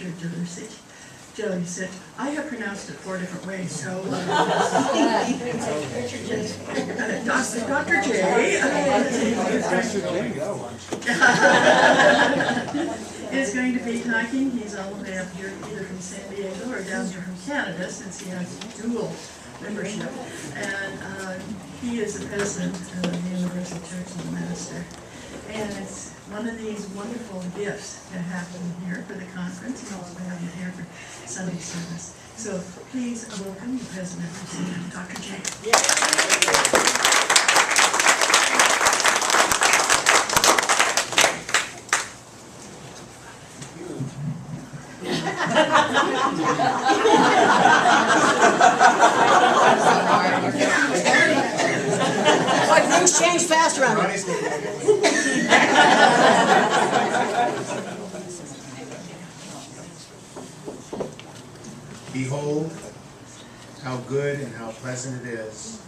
Richard Jelusich. I have pronounced it 4 different ways, so Dr. J is going to be talking. He's all the way up here, either from San Diego or down here from Canada, since he has dual membership. And he is the president of the Universal Church and the Master. And it's one of these wonderful gifts that happen here for the conference, and also having it here for Sunday service. So please welcome the president of CM, Dr. J. Like things change fast around here. Behold, how good and how pleasant it is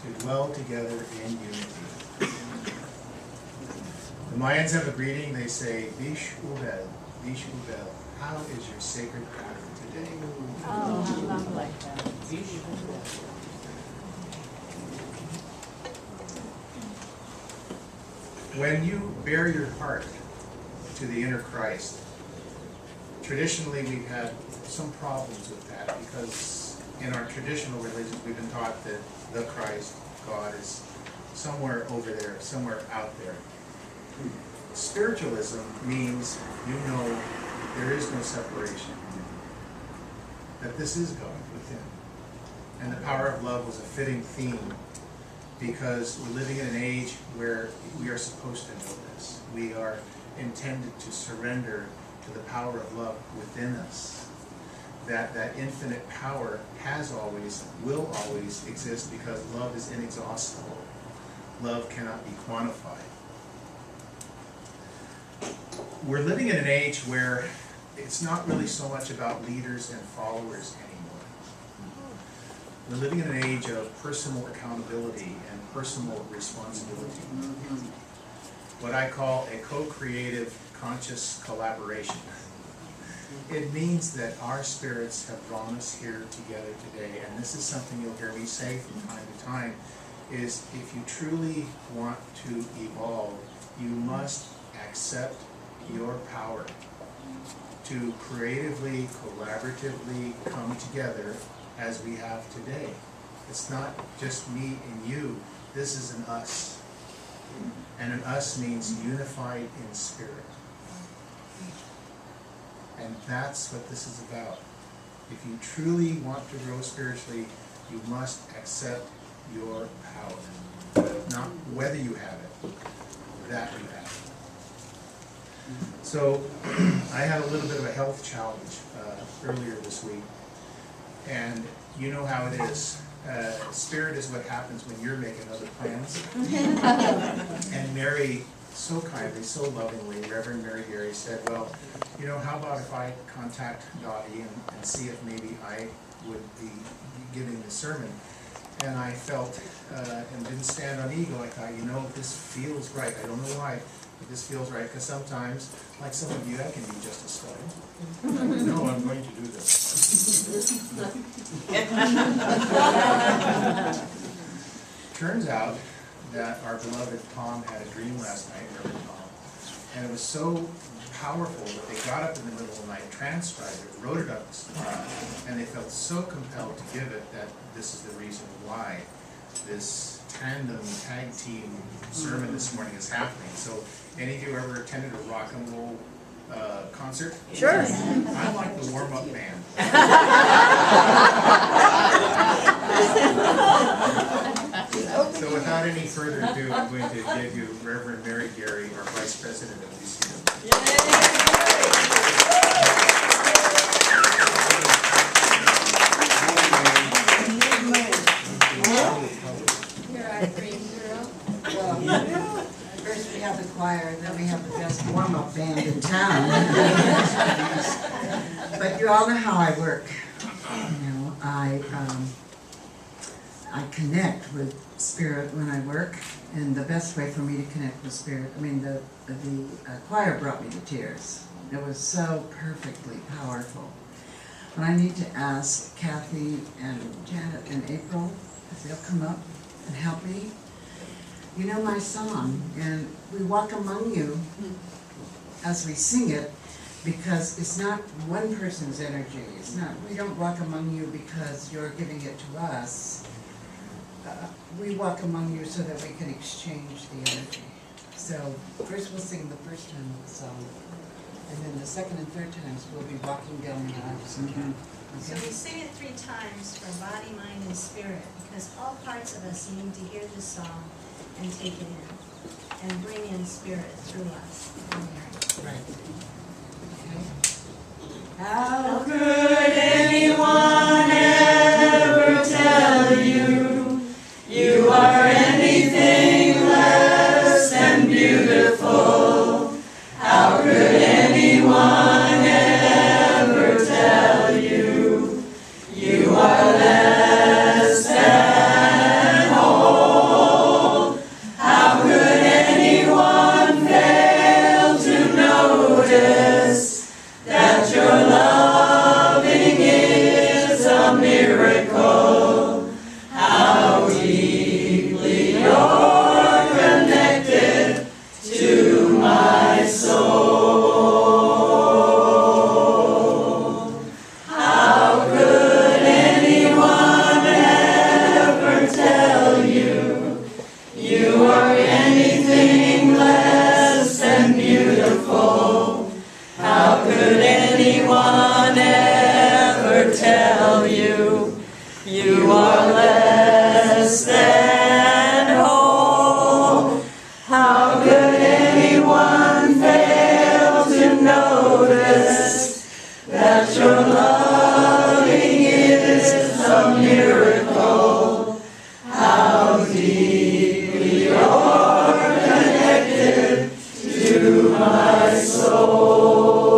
to dwell together in unity. The Mayans have a greeting. They say, Bish Ubel, Bish Ubel. How is your sacred pattern today? Oh, I like that. When you bare your heart to the inner Christ, traditionally we've had some problems with that because in our traditional religions we've been taught that the Christ, God, is somewhere over there, somewhere out there. Spiritualism means you know there is no separation, that this is God within. And the power of love was a fitting theme because we're living in an age where we are supposed to know this. We are intended to surrender to the power of love within us. That infinite power has always, will always exist because love is inexhaustible. Love cannot be quantified. We're living in an age where it's not really so much about leaders and followers anymore. We're living in an age of personal accountability and personal responsibility. What I call a co-creative conscious collaboration. It means that our spirits have drawn us here together today, and this is something you'll hear me say from time to time, is if you truly want to evolve, you must accept your power to creatively, collaboratively come together as we have today. It's not just me and you, this is an us. And an us means unified in spirit. And that's what this is about. If you truly want to grow spiritually, you must accept your power. Not whether you have it, that you have it. So, I had a little bit of a health challenge earlier this week. And you know how it is. Spirit is what happens when you're making other plans. And Mary, so kindly, so lovingly, Reverend Mary Garry said, well, you know, how about if I contact Dottie and see if maybe I would be giving the sermon. And I felt, and didn't stand on ego, I thought, you know, this feels right. I don't know why, but this feels right, because sometimes, like some of you, I can be just a study. No, I'm going to do this. Turns out that our beloved Tom had a dream last night, Reverend Tom, and it was so powerful that they got up in the middle of the night, transcribed it, wrote it up, and they felt so compelled to give it that this is the reason why this tandem tag team sermon this morning is happening. So, any of you ever attended a rock and roll concert? Sure. I'm like the warm-up band. So without any further ado, I'm going to give you Reverend Mary Garry, our Vice President of DCU. Here I bring girl. First we have the choir, and then we have the best warm-up band in town. But you all know how I work. You know, I connect with spirit when I work, and the best way for me to connect with spirit, I mean, the choir brought me to tears It was so perfectly powerful. And I need to ask Kathy and Janet and April if they'll come up and help me. You know my song, and we walk among you as we sing it, because it's not one person's energy. It's not, we don't walk among you because you're giving it to us. We walk among you so that we can exchange the energy. So first we'll sing the first time of the song, and then the second and third times we'll be walking down the aisles again. So we sing it 3 times for body, mind, and spirit, because all parts of us need to hear this song and take it in, and bring in spirit through us. Right. Okay. How Could anyone ever tell you you are anything less than beautiful? How could anyone ever tell you you are less than whole? How could anyone fail to notice that your loving is a miracle? How deeply you're connected to my soul. How could anyone ever tell you you are anything less than beautiful? How could anyone ever tell you you are less than whole? How could anyone fail to notice that your loving is a miracle? How deeply you're connected to my soul.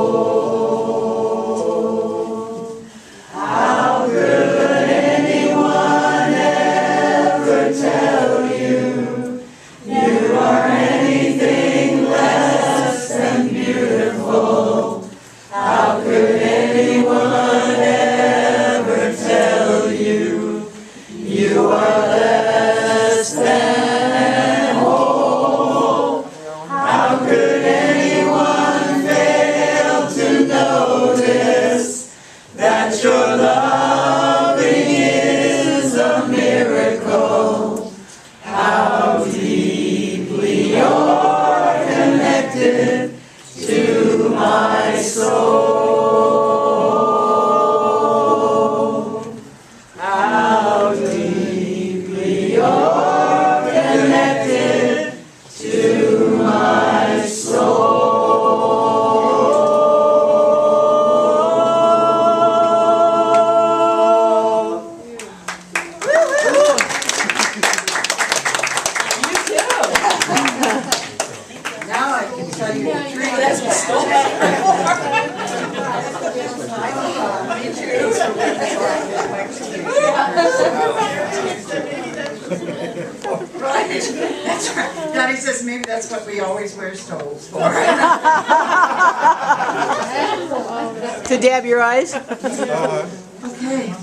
How could anyone ever tell you you are anything less than beautiful? How could anyone ever tell you you are less than whole? How could anyone fail to notice that your loving is a miracle? How deeply you're connected to my soul. How deeply you're connected to my soul. Now I can tell you the truth. Right, that's right. Daddy says maybe that's what we always wear stoles for. To dab your eyes? Okay.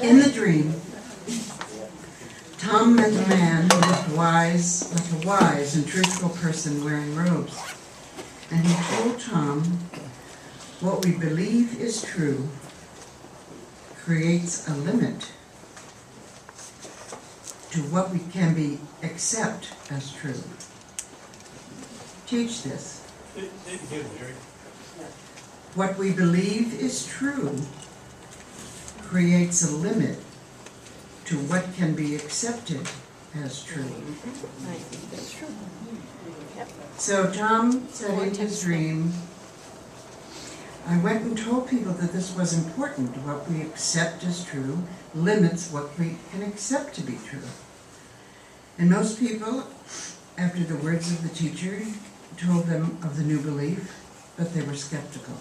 In the dream, Tom met a man like a wise and truthful person wearing robes. And he told Tom, what we believe is true creates a limit to what we can accept as true. Teach this. What we believe is true creates a limit to what can be accepted as true. That's true. So Tom said in his dream, I went and told people that this was important. What we accept as true limits what we can accept to be true. And most people, after the words of the teacher, told them of the new belief, but they were skeptical.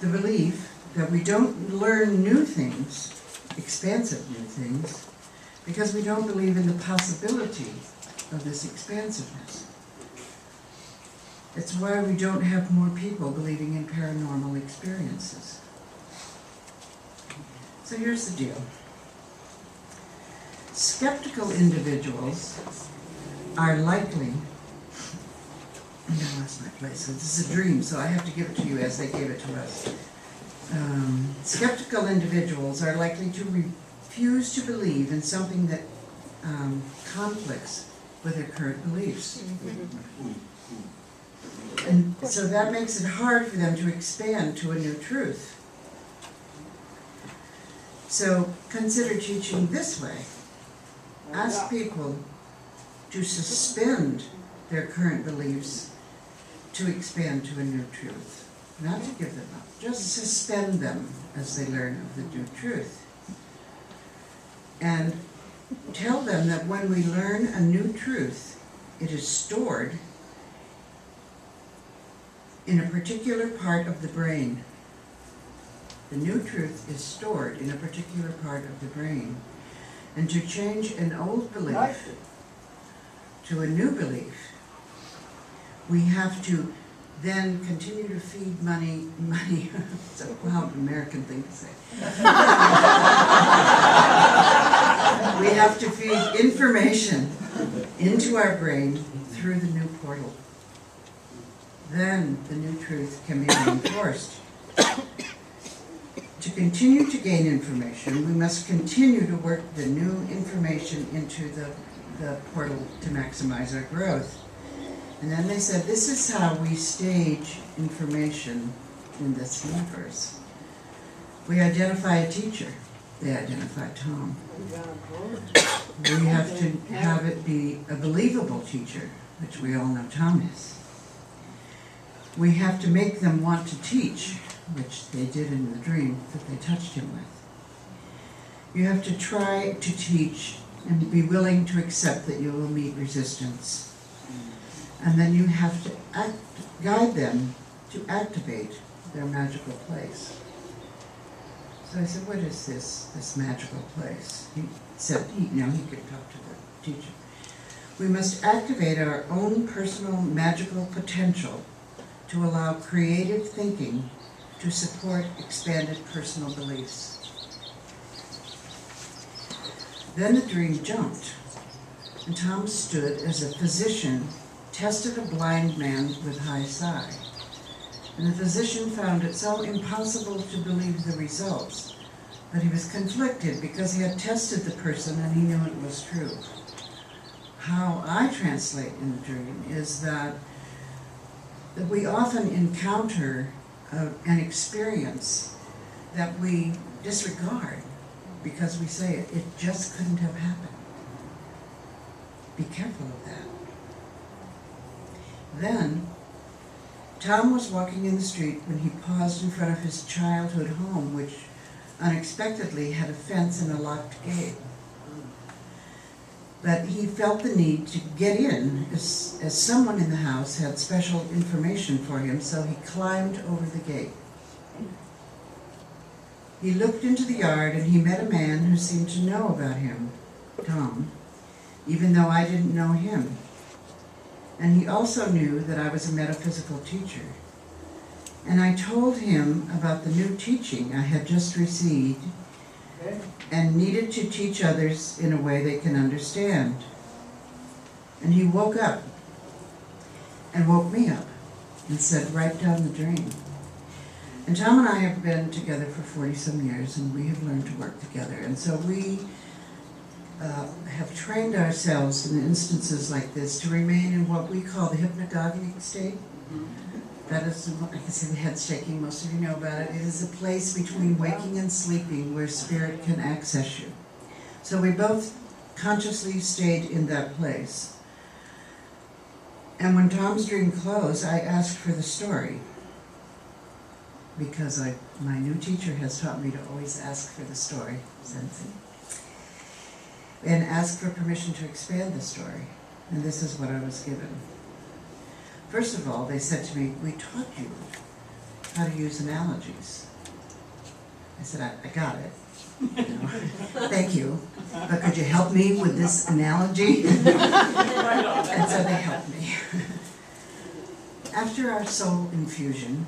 The belief that we don't learn new things, expansive new things, because we don't believe in the possibility of this expansiveness. It's why we don't have more people believing in paranormal experiences. So here's the deal. Skeptical individuals are likely, I lost my place, so this is a dream, so I have to give it to you as they gave it to us. Skeptical individuals are likely to refuse to believe in something that conflicts with their current beliefs. And so that makes it hard for them to expand to a new truth. So consider teaching this way. Ask people to suspend their current beliefs to expand to a new truth. Not to give them up, just suspend them as they learn of the new truth. And tell them that when we learn a new truth, it is stored in a particular part of the brain. The new truth is stored in a particular part of the brain. And to change an old belief to a new belief, we have to then continue to feed money, it's a wild American thing to say. We have to feed information into our brain through the new portal. Then the new truth can be reinforced. To continue to gain information, we must continue to work the new information into the portal to maximize our growth. And then they said, this is how we stage information in this universe. We identify a teacher. They identify Tom. We have to have it be a believable teacher, which we all know Tom is. We have to make them want to teach, which they did in the dream that they touched him with. You have to try to teach and be willing to accept that you will meet resistance. And then you have to guide them to activate their magical place. So I said, what is this magical place? He said, he could talk to the teacher. We must activate our own personal magical potential to allow creative thinking to support expanded personal beliefs. Then the dream jumped, and Tom stood as a physician tested a blind man with high psi. And the physician found it so impossible to believe the results that he was conflicted because he had tested the person and he knew it was true. How I translate in the dream is that we often encounter an experience that we disregard because we say it just couldn't have happened. Be careful of that. Then, Tom was walking in the street when he paused in front of his childhood home, which unexpectedly had a fence and a locked gate. But he felt the need to get in as someone in the house had special information for him, so he climbed over the gate. He looked into the yard and he met a man who seemed to know about him, Tom, even though I didn't know him. And he also knew that I was a metaphysical teacher. And I told him about the new teaching I had just received and needed to teach others in a way they can understand. And he woke up and woke me up and said, write down the dream. And Tom and I have been together for 40-some years, and we have learned to work together. And so we have trained ourselves in instances like this to remain in what we call the hypnagogic state. That is, I can see the head shaking, most of you know about it. It is a place between waking and sleeping where spirit can access you. So we both consciously stayed in that place. And when Tom's dream closed, I asked for the story. Because my new teacher has taught me to always ask for the story, Sensei. And ask for permission to expand the story. And this is what I was given. First of all, they said to me, we taught you how to use analogies. I said, I got it. Thank you. But could you help me with this analogy? And so they helped me. After our soul infusion,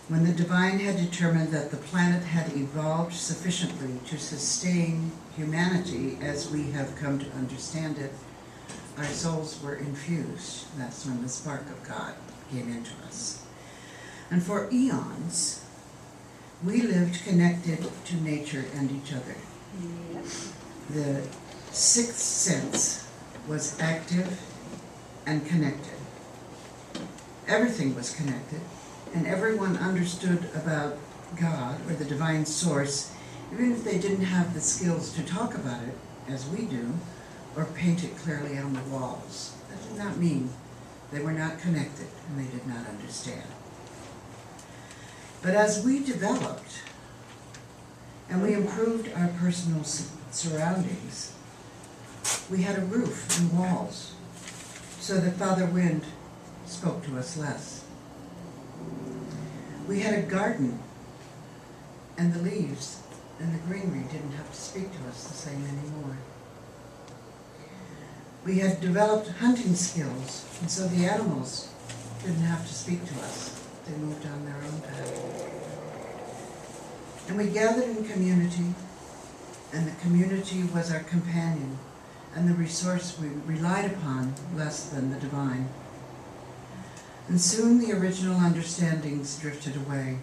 when the divine had determined that the planet had evolved sufficiently to sustain humanity as we have come to understand it, our souls were infused. That's when the spark of God came into us. And for eons, we lived connected to nature and each other. The sixth sense was active and connected. Everything was connected, and everyone understood about God or the divine source, even if they didn't have the skills to talk about it, as we do, or paint it clearly on the walls. That did not mean they were not connected and they did not understand. But as we developed and we improved our personal surroundings, we had a roof and walls so that Father Wind spoke to us less. We had a garden, and the leaves and the greenery didn't have to speak to us the same anymore. We had developed hunting skills, and so the animals didn't have to speak to us. They moved on their own path. And we gathered in community, and the community was our companion and the resource we relied upon less than the divine. And soon the original understandings drifted away.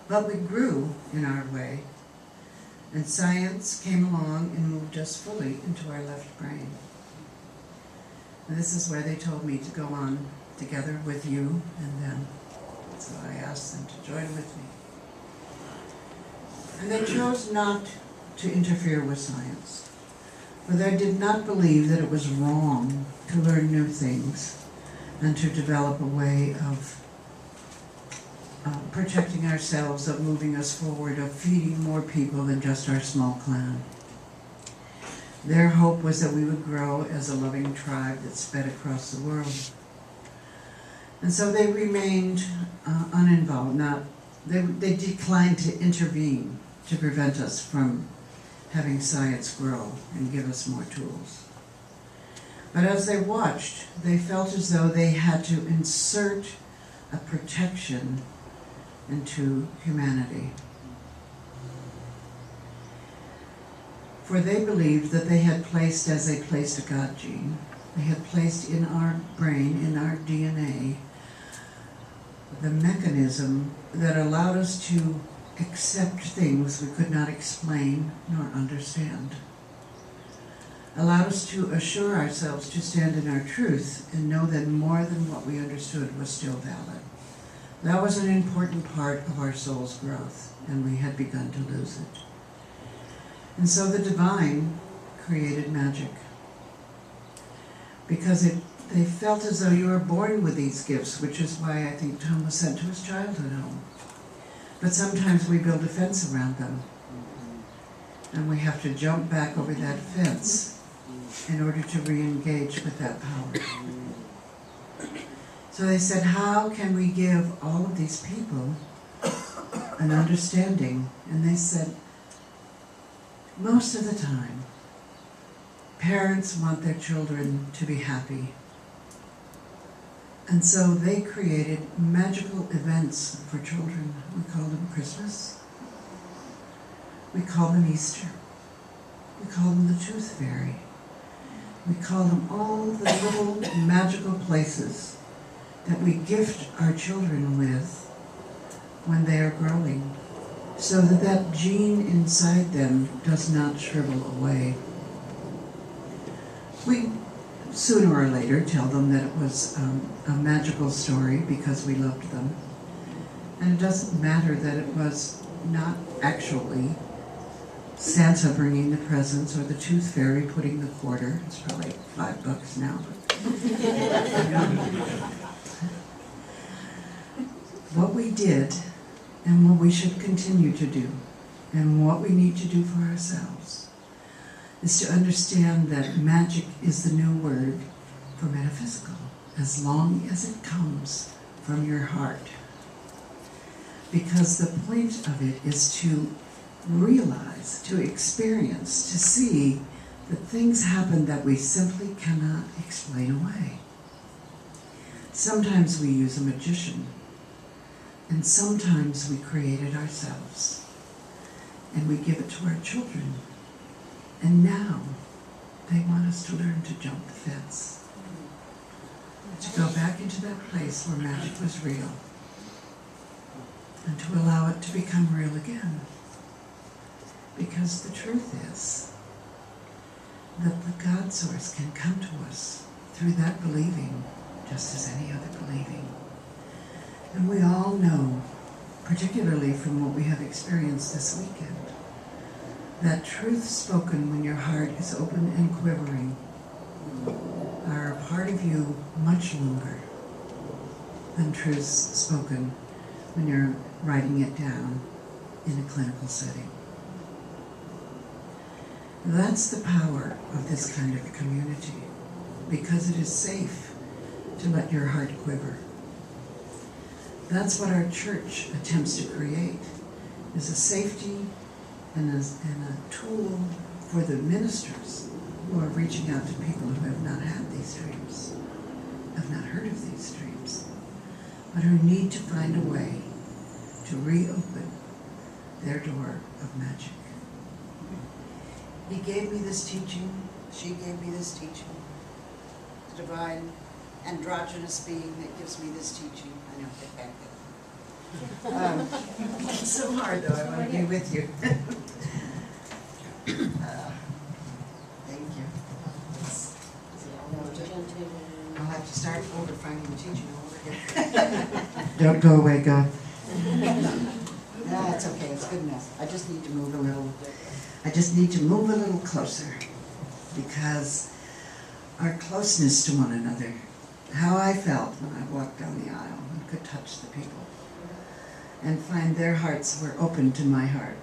But we grew in our way, and science came along and moved us fully into our left brain. And this is where they told me to go on together with you and them. So I asked them to join with me. And they chose not to interfere with science, for they did not believe that it was wrong to learn new things and to develop a way of protecting ourselves, of moving us forward, of feeding more people than just our small clan. Their hope was that we would grow as a loving tribe that spread across the world. And so they remained uninvolved. They declined to intervene to prevent us from having science grow and give us more tools. But as they watched, they felt as though they had to insert a protection into humanity. For they believed that they had placed, as they placed a God gene, they had placed in our brain, in our DNA, the mechanism that allowed us to accept things we could not explain nor understand. Allowed us to assure ourselves to stand in our truth and know that more than what we understood was still valid. That was an important part of our soul's growth, and we had begun to lose it. And so the divine created magic, because they felt as though you were born with these gifts, which is why I think Tom was sent to his childhood home. But sometimes we build a fence around them, and we have to jump back over that fence in order to re-engage with that power. So they said, how can we give all of these people an understanding? And they said, most of the time, parents want their children to be happy. And so they created magical events for children. We call them Christmas. We call them Easter. We call them the Tooth Fairy. We call them all the little magical places that we gift our children with when they are growing, so that that gene inside them does not shrivel away. We, sooner or later, tell them that it was a magical story because we loved them. And it doesn't matter that it was not actually Santa bringing the presents or the Tooth Fairy putting the quarter. It's probably $5 now. What we did and what we should continue to do and what we need to do for ourselves is to understand that magic is the new word for metaphysical, as long as it comes from your heart. Because the point of it is to realize, to experience, to see that things happen that we simply cannot explain away. Sometimes we use a magician, and sometimes we create it ourselves, and we give it to our children. And now they want us to learn to jump the fence, to go back into that place where magic was real, and to allow it to become real again. Because the truth is that the God source can come to us through that believing, just as any other believing. And we all know, particularly from what we have experienced this weekend, that truth spoken when your heart is open and quivering are a part of you much longer than truths spoken when you're writing it down in a clinical setting. That's the power of this kind of a community, because it is safe to let your heart quiver. That's what our church attempts to create, is a safety and a tool for the ministers who are reaching out to people who have not had these dreams, have not heard of these dreams, but who need to find a way to reopen their door of magic. He gave me this teaching, she gave me this teaching, the divine androgynous being that gives me this teaching. I know, get back there. It's so hard though, I want to be with you. Thank you. I'll have to start over finding the teaching over again. Don't go away, God. No, it's okay, it's good enough. I just need to move a little. I just need to move a little closer, because our closeness to one another, how I felt when I walked down the aisle and could touch the people and find their hearts were open to my heart,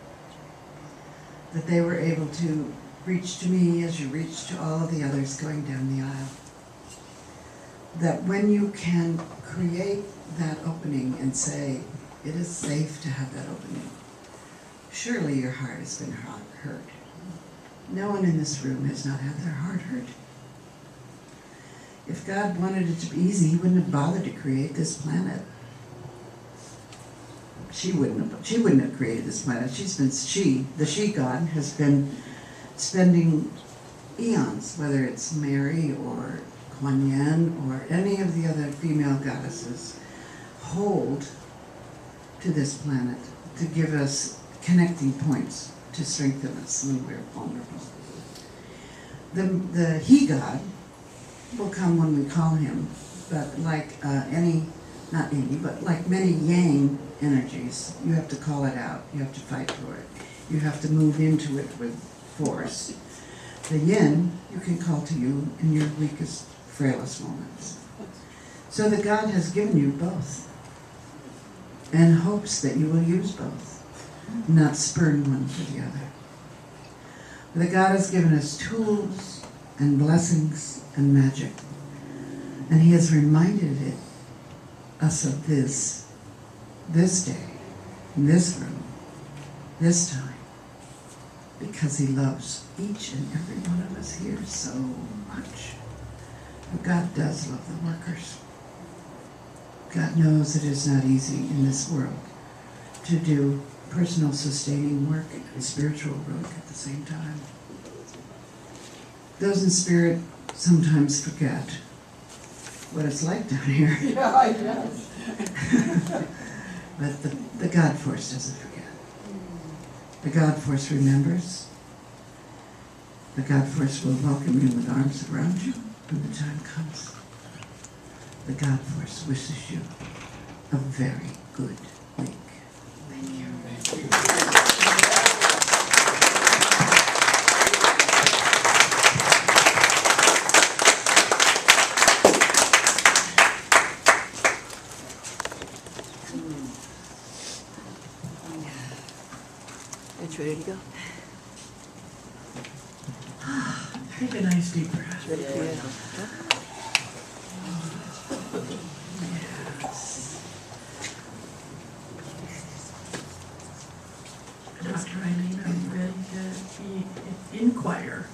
that they were able to reach to me as you reach to all of the others going down the aisle. That when you can create that opening and say, it is safe to have that opening, surely your heart has been hurt. No one in this room has not had their heart hurt. If God wanted it to be easy, he wouldn't have bothered to create this planet. She wouldn't have created this planet. The she God has been spending eons, whether it's Mary or Kuan Yin or any of the other female goddesses, hold to this planet to give us connecting points to strengthen us when we're vulnerable. The he God will come when we call him, but like like many yang energies, you have to call it out, you have to fight for it, you have to move into it with force. The yin, you can call to you in your weakest, frailest moments. So that God has given you both, and hopes that you will use both, not spurn one for the other. That God has given us tools and blessings and magic, and he has reminded us of this day, in this room, this time, because he loves each and every one of us here so much. And God does love the workers. God knows it is not easy in this world to do personal sustaining work and spiritual work at the same time. Those in spirit sometimes forget what it's like down here. Yeah, I guess. But the God force doesn't forget. The God force remembers. The God force will welcome you with arms around you when the time comes. The God force wishes you a very good week. Thank you. It's ready to go. Take a nice deep breath. Ready for you. Dr. Eileen, are you ready to inquire?